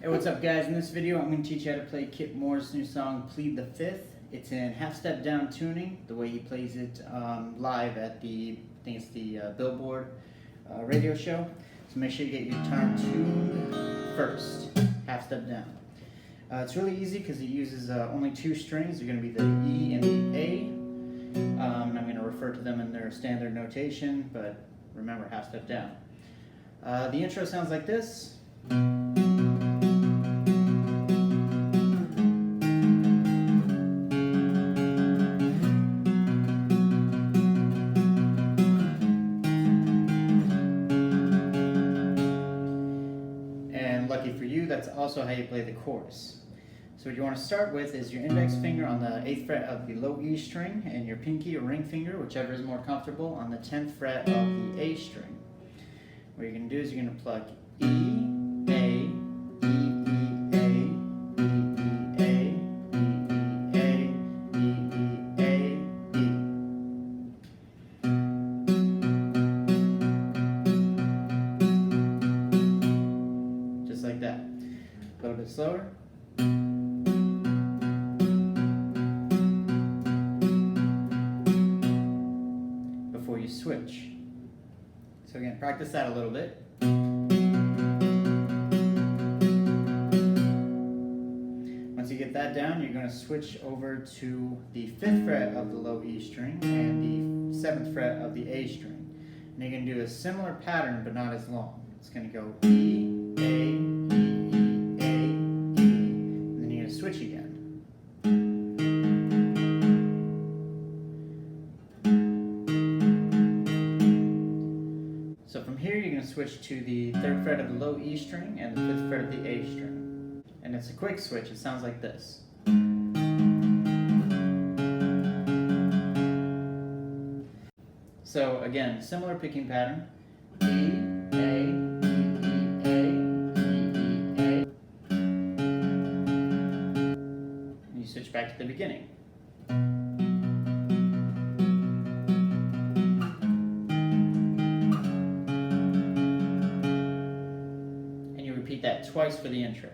Hey, what's up guys? In this video I'm going to teach you how to play Kip Moore's new song, Plead the Fifth. It's in half-step down tuning, the way he plays it live at the, I think it's the Billboard radio show. So make sure you get your guitar tuned first, half-step down. It's really easy because it uses only two strings. They're going to be the E and the A. I'm going to refer to them in their standard notation, but remember, half-step down. The intro sounds like this. And lucky for you, that's also how you play the chorus. So what you want to start with is your index finger on the 8th fret of the low E string and your pinky or ring finger, whichever is more comfortable, on the 10th fret of the A string. What you're going to do is you're going to pluck E, A, E, E, A, E, E, A, E, E, A, E, E, A, E. Just like that. A little bit slower. Before you switch. So again, practice that a little bit. Once you get that down, you're going to switch over to the 5th fret of the low E string and the 7th fret of the A string. And you're going to do a similar pattern, but not as long. It's going to go E, A, E, E, A, E, and then you're going to switch again. So from here, you're going to switch to the 3rd fret of the low E string and the 5th fret of the A string. And it's a quick switch. It sounds like this. So again, similar picking pattern. E, A, E, E, A, E, E, A. And you switch back to the beginning. Repeat that twice for the intro.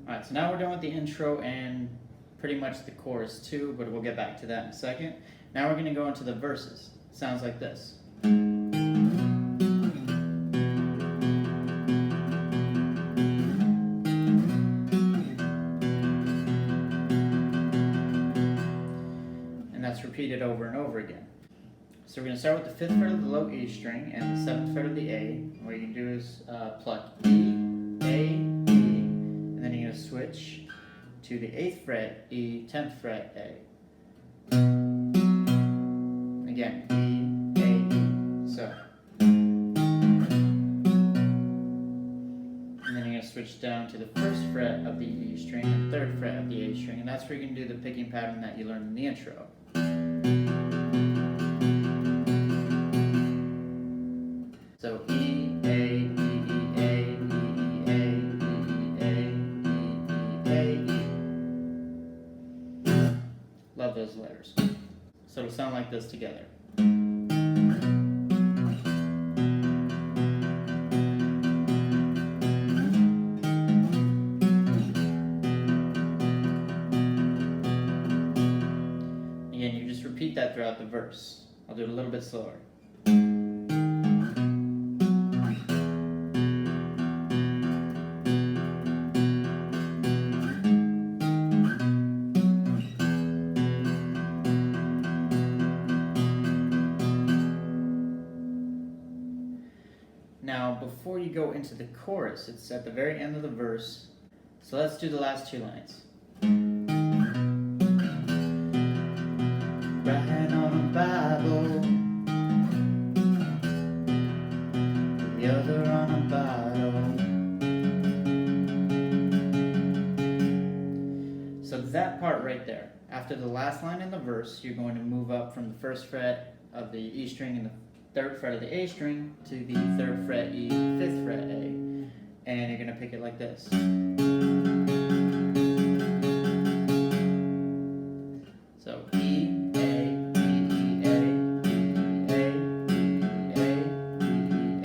Alright, so now we're done with the intro and pretty much the chorus too, but we'll get back to that in a second. Now we're going to go into the verses. It sounds like this. That's repeated over and over again. So we're going to start with the 5th fret of the low E string and the 7th fret of the A. What you can do is pluck E, A, E, and then you're going to switch to the 8th fret, E, 10th fret, A. Again, E, A, E. So. And then you're going to switch down to the 1st fret of the E string and 3rd fret of the A string, and that's where you can do the picking pattern that you learned in the intro. So E, A, E, E, A, E, E, A, E, E, A, E, E, A, E. Love those letters. So it'll sound like this together. Again, you just repeat that throughout the verse. I'll do it a little bit slower. Now, before you go into the chorus, it's at the very end of the verse. So let's do the last two lines. Writing on a Bible, the other on a bottle. So that part right there, after the last line in the verse, you're going to move up from the 1st fret of the E string and the 3rd fret of the A string to the 3rd fret E, 5th fret A. pick it like this. So E, A, E, E, A, E, A, E, A, E, A, E.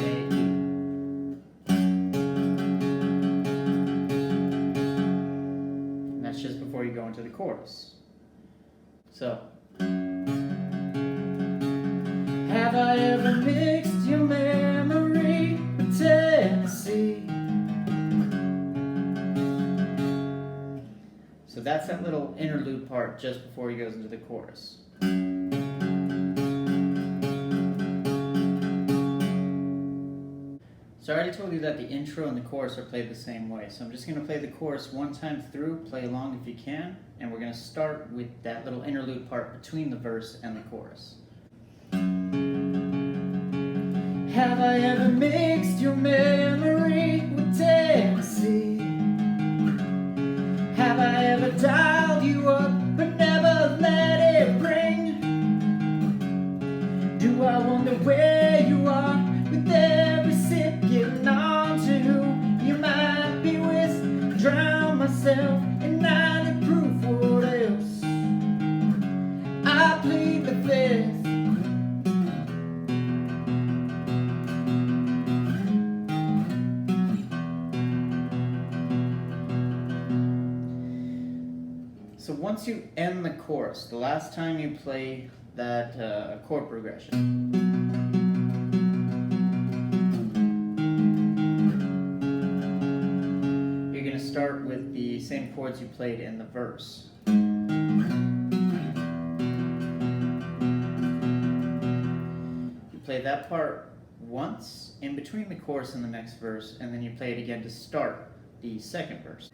And that's just before you go into the chorus. So, have I ever mixed your memory with Tennessee? So that's that little interlude part just before he goes into the chorus. So I already told you that the intro and the chorus are played the same way. So I'm just going to play the chorus one time through, play along if you can, and we're going to start with that little interlude part between the verse and the chorus. Have I ever mixed your memory with Tennessee? Have I ever dialed you up but never let it ring? Do I wonder where you are with every sip, getting on to who you might be with? Drown myself in 90 proof, what else? I plead the fifth. So once you end the chorus, the last time you play that chord progression, you're going to start with the same chords you played in the verse. You play that part once in between the chorus and the next verse, and then you play it again to start the second verse.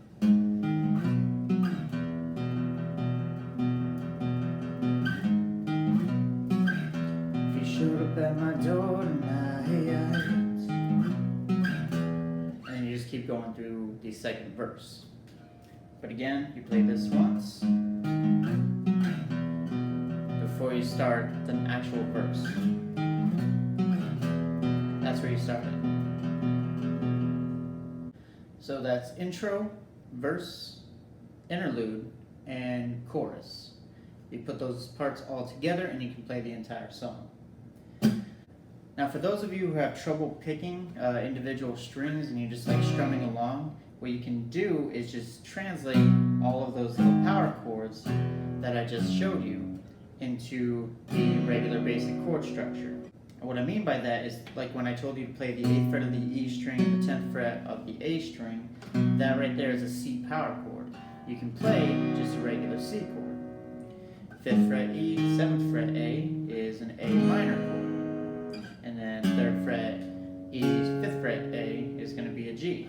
Showed up at my door tonight. And you just keep going through the second verse. But again, you play this once before you start the actual verse. That's where you started. So that's intro, verse, interlude, and chorus. You put those parts all together and you can play the entire song. Now for those of you who have trouble picking individual strings and you just like strumming along, what you can do is just translate all of those little power chords that I just showed you into the regular basic chord structure. And what I mean by that is, like when I told you to play the 8th fret of the E string and the 10th fret of the A string, that right there is a C power chord. You can play just a regular C chord. 5th fret E, 7th fret A is an A minor chord. And then 3rd fret E, 5th fret A is going to be a G.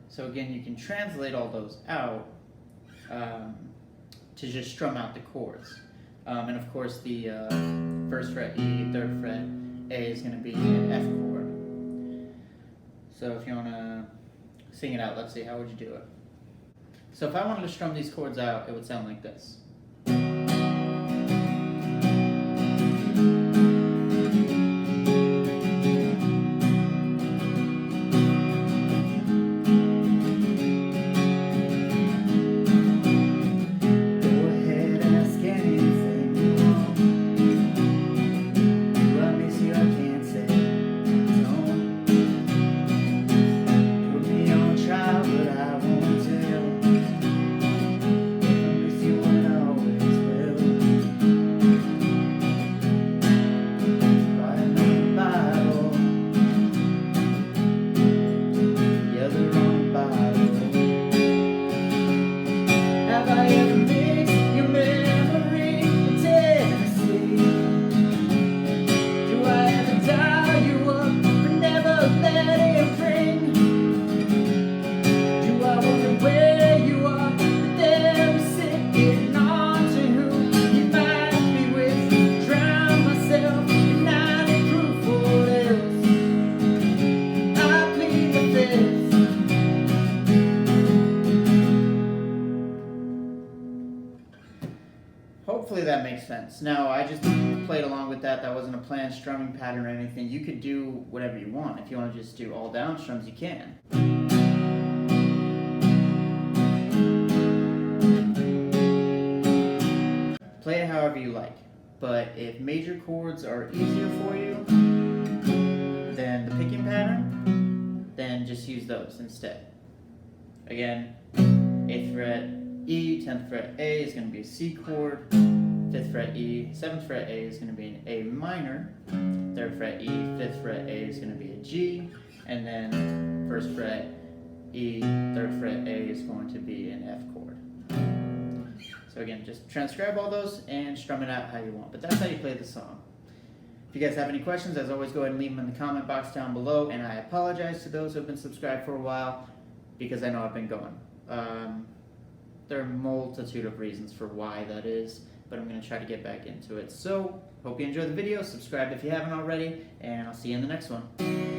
So again, you can translate all those out to just strum out the chords. And of course the 1st fret E, 3rd fret A is going to be an F chord. So if you want to sing it out, let's see, how would you do it? So if I wanted to strum these chords out, it would sound like this. But I won't tell. If I miss you when I sense. Now, I just played along with that. That wasn't a planned strumming pattern or anything. You could do whatever you want. If you want to just do all down strums, you can. Play it however you like. But if major chords are easier for you than the picking pattern, then just use those instead. Again, 8th fret E, 10th fret A is going to be a C chord, 5th fret E, 7th fret A is going to be an A minor, 3rd fret E, 5th fret A is going to be a G, and then 1st fret E, 3rd fret A is going to be an F chord. So again, just transcribe all those and strum it out how you want, but that's how you play the song. If you guys have any questions, as always, go ahead and leave them in the comment box down below, and I apologize to those who have been subscribed for a while, because I know I've been going. There are a multitude of reasons for why that is, but I'm going to try to get back into it. So, hope you enjoyed the video, subscribe if you haven't already, and I'll see you in the next one.